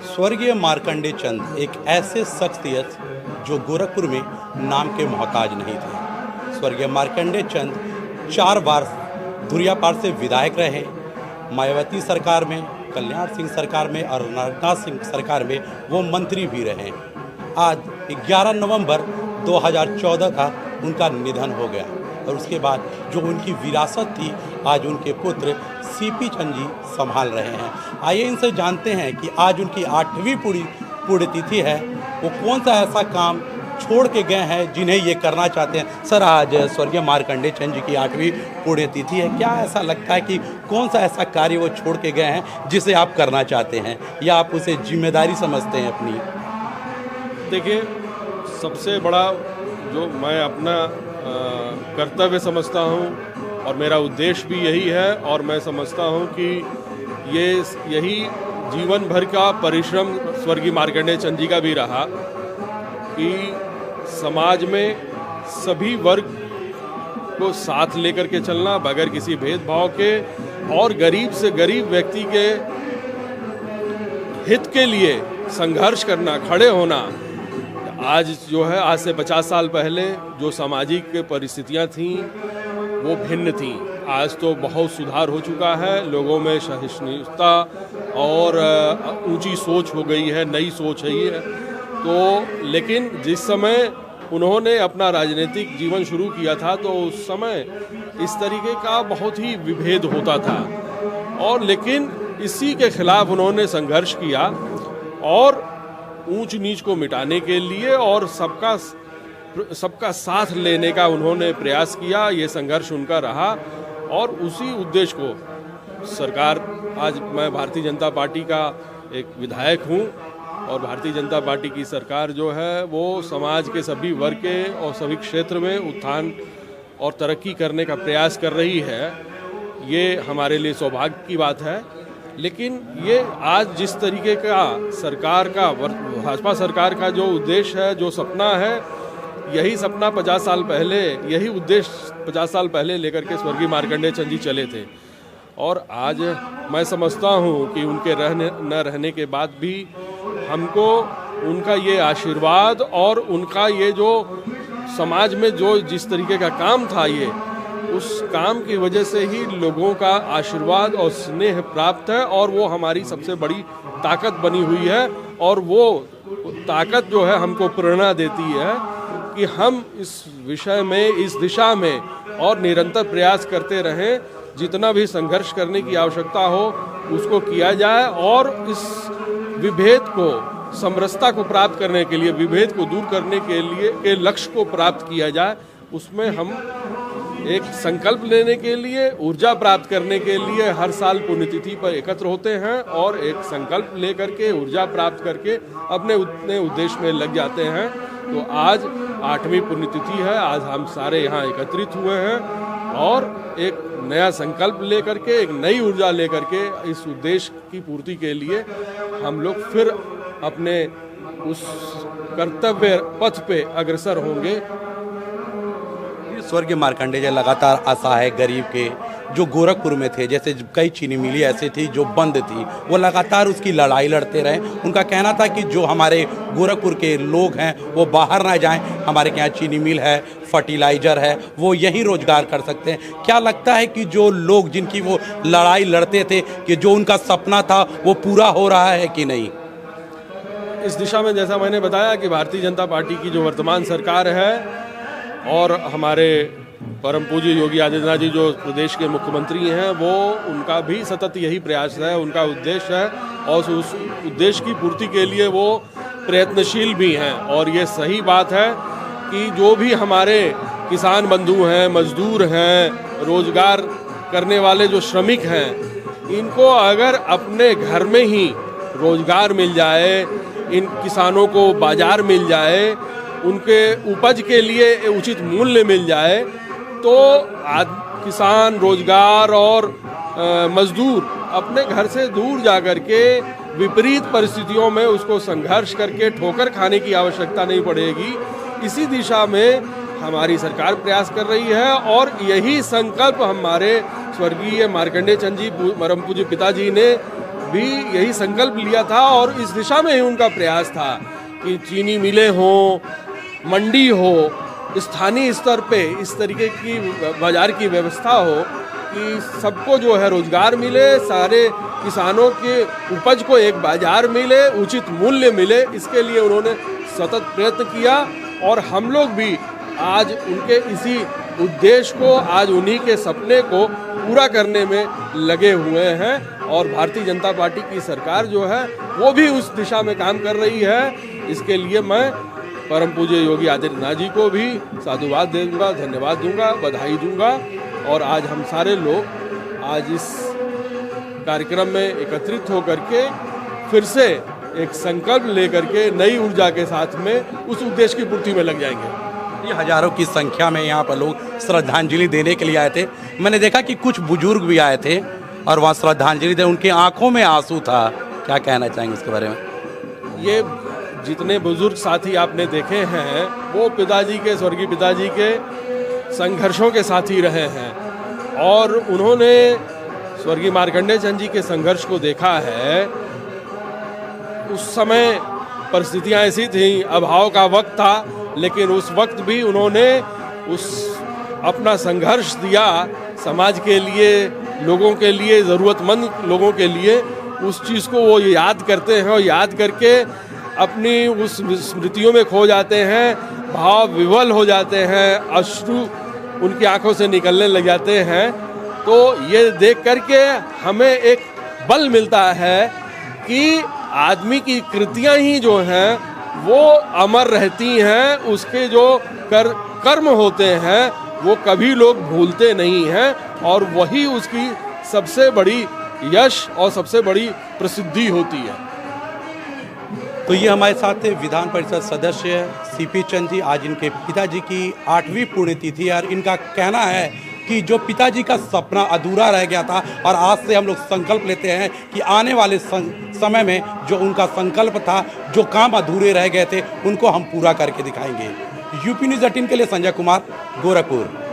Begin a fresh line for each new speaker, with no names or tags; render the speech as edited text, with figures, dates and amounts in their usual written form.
स्वर्गीय मार्कंडेय चंद एक ऐसे शख्सियत जो गोरखपुर में नाम के मोहताज नहीं थे। स्वर्गीय मार्कंडेय चंद 4 बार धुरियापार से विधायक रहे। मायावती सरकार में, कल्याण सिंह सरकार में और राजनाथ सिंह सरकार में वो मंत्री भी रहे। आज 11 नवंबर 2014 का उनका निधन हो गया और उसके बाद जो उनकी विरासत थी आज उनके पुत्र सीपी चंद जी संभाल रहे हैं। आइए इनसे जानते हैं कि आज उनकी 8वीं पुण्यतिथि है, वो कौन सा ऐसा काम छोड़ के गए हैं जिन्हें ये करना चाहते हैं। सर, आज स्वर्गीय मार्कंडेय चंद जी की 8वीं पुण्यतिथि है, क्या ऐसा लगता है कि कौन सा ऐसा कार्य वो छोड़ के गए हैं जिसे आप करना चाहते हैं या आप उसे जिम्मेदारी समझते हैं अपनी?
देखिए, सबसे बड़ा जो मैं अपना कर्तव्य समझता हूँ और मेरा उद्देश्य भी यही है और मैं समझता हूँ कि यही जीवन भर का परिश्रम स्वर्गीय मार्कंडेय चंद जी का भी रहा कि समाज में सभी वर्ग को साथ लेकर के चलना बगैर किसी भेदभाव के और गरीब से गरीब व्यक्ति के हित के लिए संघर्ष करना, खड़े होना। आज जो है, आज से 50 साल पहले जो सामाजिक परिस्थितियां थीं वो भिन्न थीं। आज तो बहुत सुधार हो चुका है, लोगों में सहिष्णुता और ऊंची सोच हो गई है, नई सोच है ये। तो लेकिन जिस समय उन्होंने अपना राजनीतिक जीवन शुरू किया था तो उस समय इस तरीके का बहुत ही विभेद होता था और लेकिन इसी के खिलाफ उन्होंने संघर्ष किया और ऊंच नीच को मिटाने के लिए और सबका साथ लेने का उन्होंने प्रयास किया। ये संघर्ष उनका रहा और उसी उद्देश्य को सरकार, आज मैं भारतीय जनता पार्टी का एक विधायक हूँ और भारतीय जनता पार्टी की सरकार जो है वो समाज के सभी वर्ग के और सभी क्षेत्र में उत्थान और तरक्की करने का प्रयास कर रही है। ये हमारे लिए सौभाग्य की बात है। लेकिन ये आज जिस तरीके का सरकार का, भाजपा सरकार का जो उद्देश्य है, जो सपना है, यही सपना 50 साल पहले, यही उद्देश्य 50 साल पहले लेकर के स्वर्गीय मार्कंडेय चंद जी चले थे। और आज मैं समझता हूँ कि उनके न रहने के बाद भी हमको उनका ये आशीर्वाद और उनका ये जो समाज में जो जिस तरीके का काम था, ये उस काम की वजह से ही लोगों का आशीर्वाद और स्नेह प्राप्त है और वो हमारी सबसे बड़ी ताकत बनी हुई है। और वो ताकत जो है हमको प्रेरणा देती है कि हम इस विषय में, इस दिशा में और निरंतर प्रयास करते रहें। जितना भी संघर्ष करने की आवश्यकता हो उसको किया जाए और इस विभेद को, समरसता को प्राप्त करने के लिए, विभेद को दूर करने के लिए के लक्ष्य को प्राप्त किया जाए। उसमें हम एक संकल्प लेने के लिए, ऊर्जा प्राप्त करने के लिए हर साल पुण्यतिथि पर एकत्र होते हैं और एक संकल्प लेकर के, ऊर्जा प्राप्त करके अपने उद्देश्य में लग जाते हैं। तो आज 8वीं पुण्यतिथि है, आज हम सारे यहाँ एकत्रित हुए हैं और एक नया संकल्प लेकर के, एक नई ऊर्जा लेकर के इस उद्देश्य की पूर्ति के लिए हम लोग फिर अपने उस कर्तव्य पथ पे अग्रसर होंगे।
स्वर्गीय मार्कंडेय जी लगातार असहाय गरीब के जो गोरखपुर में थे, जैसे कई चीनी मिली ऐसी थी जो बंद थी, वो लगातार उसकी लड़ाई लड़ते रहे। उनका कहना था कि जो हमारे गोरखपुर के लोग हैं वो बाहर ना जाएं, हमारे यहाँ चीनी मिल है, फर्टिलाइज़र है, वो यहीं रोजगार कर सकते हैं। क्या लगता है कि जो लोग जिनकी वो लड़ाई लड़ते थे, कि जो उनका सपना था वो पूरा हो रहा है कि नहीं?
इस दिशा में जैसा मैंने बताया कि भारतीय जनता पार्टी की जो वर्तमान सरकार है और हमारे परम पूज्य योगी आदित्यनाथ जी जो प्रदेश के मुख्यमंत्री हैं, वो उनका भी सतत यही प्रयास है, उनका उद्देश्य है और उस उद्देश्य की पूर्ति के लिए वो प्रयत्नशील भी हैं। और ये सही बात है कि जो भी हमारे किसान बंधु हैं, मजदूर हैं, रोजगार करने वाले जो श्रमिक हैं, इनको अगर अपने घर में ही रोजगार मिल जाए, इन किसानों को बाजार मिल जाए, उनके उपज के लिए उचित मूल्य मिल जाए, तो किसान, रोजगार और मजदूर अपने घर से दूर जाकर के विपरीत परिस्थितियों में उसको संघर्ष करके ठोकर खाने की आवश्यकता नहीं पड़ेगी। इसी दिशा में हमारी सरकार प्रयास कर रही है और यही संकल्प हमारे स्वर्गीय मार्कंडेय चंद जी, परम पूज्य पिताजी ने भी यही संकल्प लिया था और इस दिशा में ही उनका प्रयास था कि चीनी मिलें हों, मंडी हो, स्थानीय स्तर पे इस तरीके की बाजार की व्यवस्था हो कि सबको जो है रोजगार मिले, सारे किसानों के उपज को एक बाजार मिले, उचित मूल्य मिले। इसके लिए उन्होंने सतत प्रयत्न किया और हम लोग भी आज उनके इसी उद्देश्य को, आज उन्हीं के सपने को पूरा करने में लगे हुए हैं। और भारतीय जनता पार्टी की सरकार जो है वो भी उस दिशा में काम कर रही है। इसके लिए मैं परम पूज्य योगी आदित्यनाथ जी को भी साधुवाद दूंगा, धन्यवाद दूंगा, बधाई दूंगा। और आज हम सारे लोग आज इस कार्यक्रम में एकत्रित होकर के फिर से एक संकल्प लेकर के नई ऊर्जा के साथ में उस उद्देश्य की पूर्ति में लग जाएंगे।
ये हजारों की संख्या में यहाँ पर लोग श्रद्धांजलि देने के लिए आए थे। मैंने देखा कि कुछ बुजुर्ग भी आए थे और वहाँ श्रद्धांजलि दे, उनकी आंखों में आंसू था। क्या कहना चाहेंगे इसके बारे में?
ये जितने बुजुर्ग साथी आपने देखे हैं वो पिताजी के, स्वर्गीय पिताजी के संघर्षों के साथी रहे हैं और उन्होंने स्वर्गीय मार्कंडेय चंद जी के संघर्ष को देखा है। उस समय परिस्थितियां ऐसी थीं, अभाव का वक्त था, लेकिन उस वक्त भी उन्होंने उस अपना संघर्ष दिया समाज के लिए, लोगों के लिए, ज़रूरतमंद लोगों के लिए। उस चीज़ को वो याद करते हैं और याद करके अपनी उस स्मृतियों में खो जाते हैं, भाव विवल हो जाते हैं, अश्रु उनकी आंखों से निकलने लग जाते हैं। तो ये देख करके हमें एक बल मिलता है कि आदमी की कृतियां ही जो हैं वो अमर रहती हैं, उसके जो कर्म होते हैं वो कभी लोग भूलते नहीं हैं और वही उसकी सबसे बड़ी यश और सबसे बड़ी प्रसिद्धि होती है।
तो ये हमारे साथ थे विधान परिषद सदस्य सीपी चंद जी। आज इनके पिताजी की 8वीं पुण्यतिथि और इनका कहना है कि जो पिताजी का सपना अधूरा रह गया था और आज से हम लोग संकल्प लेते हैं कि आने वाले समय में जो उनका संकल्प था, जो काम अधूरे रह गए थे, उनको हम पूरा करके दिखाएंगे। यूपी न्यूज़ 18 के लिए संजय कुमार, गोरखपुर।